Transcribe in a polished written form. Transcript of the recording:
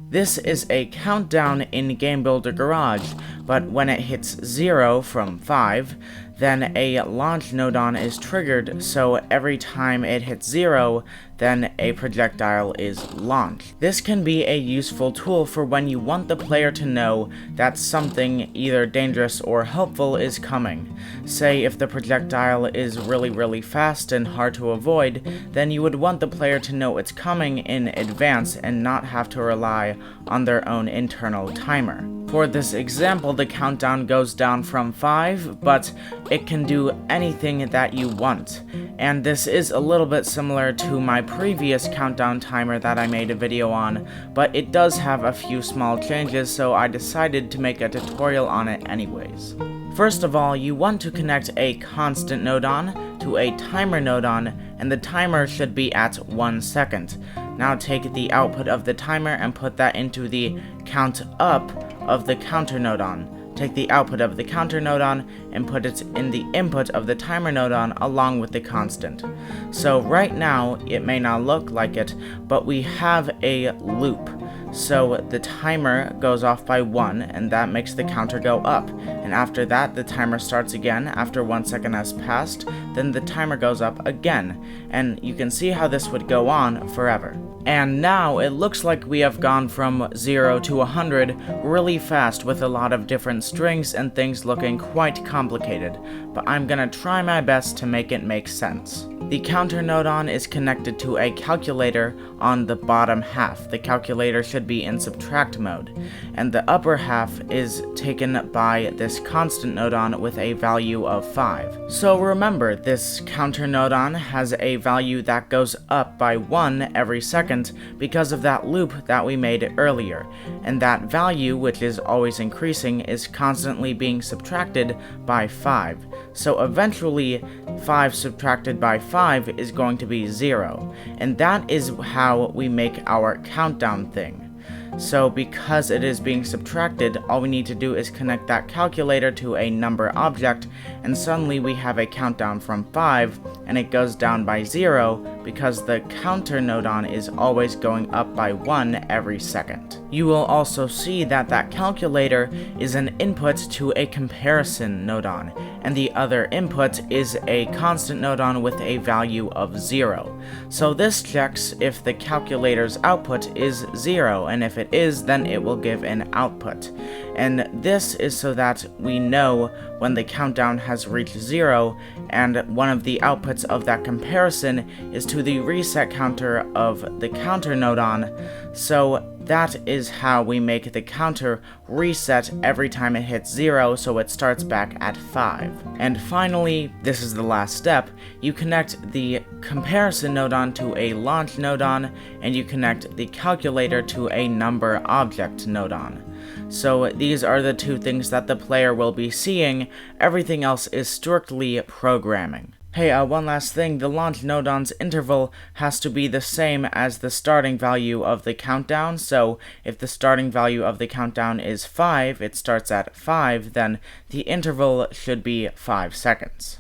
This is a countdown in Game Builder Garage, but when it hits 0 from 5, then a launch nodon is triggered, so every time it hits 0, then a projectile is launched. This can be a useful tool for when you want the player to know that something either dangerous or helpful is coming. Say if the projectile is really fast and hard to avoid, then you would want the player to know it's coming in advance and not have to rely on their own internal timer. For this example, the countdown goes down from 5, but it can do anything that you want. And this is a little bit similar to my previous countdown timer that I made a video on, but it does have a few small changes, so I decided to make a tutorial on it anyways. First of all, you want to connect a constant nodon to a timer nodon, and the timer should be at 1 second. Now take the output of the timer and put that into the count up of the counter nodon. Take the output of the counter nodon and put it in the input of the timer nodon along with the constant. So right now, it may not look like it, but we have a loop. So the timer goes off by 1, and that makes the counter go up. And after that, the timer starts again after 1 second has passed, then the timer goes up again. And you can see how this would go on forever. And now it looks like we have gone from 0 to 100 really fast with a lot of different strings and things looking quite complicated, but I'm gonna try my best to make it make sense. The counter nodon is connected to a calculator on the bottom half. The calculator should be in subtract mode, and the upper half is taken by this constant nodon with a value of 5. So remember, this counter nodon has a value that goes up by 1 every second because of that loop that we made earlier, and that value, which is always increasing, is constantly being subtracted by 5. So eventually, 5 subtracted by 5 is going to be 0, and that is how we make our countdown thing. So because it is being subtracted, all we need to do is connect that calculator to a number object, and suddenly we have a countdown from 5, and it goes down by 0 because the counter nodon is always going up by 1 every second. You will also see that that calculator is an input to a comparison nodon, and the other input is a constant nodon with a value of 0. So this checks if the calculator's output is 0, and if it is, then it will give an output. And this is so that we know when the countdown has reached 0, and one of the outputs of that comparison is to the reset counter of the counter nodon. So that is how we make the counter reset every time it hits 0, so it starts back at 5. And finally, this is the last step, you connect the comparison nodon to a launch nodon, and you connect the calculator to a number object nodon. So these are the two things that the player will be seeing. Everything else is strictly programming. Hey, one last thing, the launch nodon's interval has to be the same as the starting value of the countdown, so if the starting value of the countdown is 5, it starts at 5, then the interval should be 5 seconds.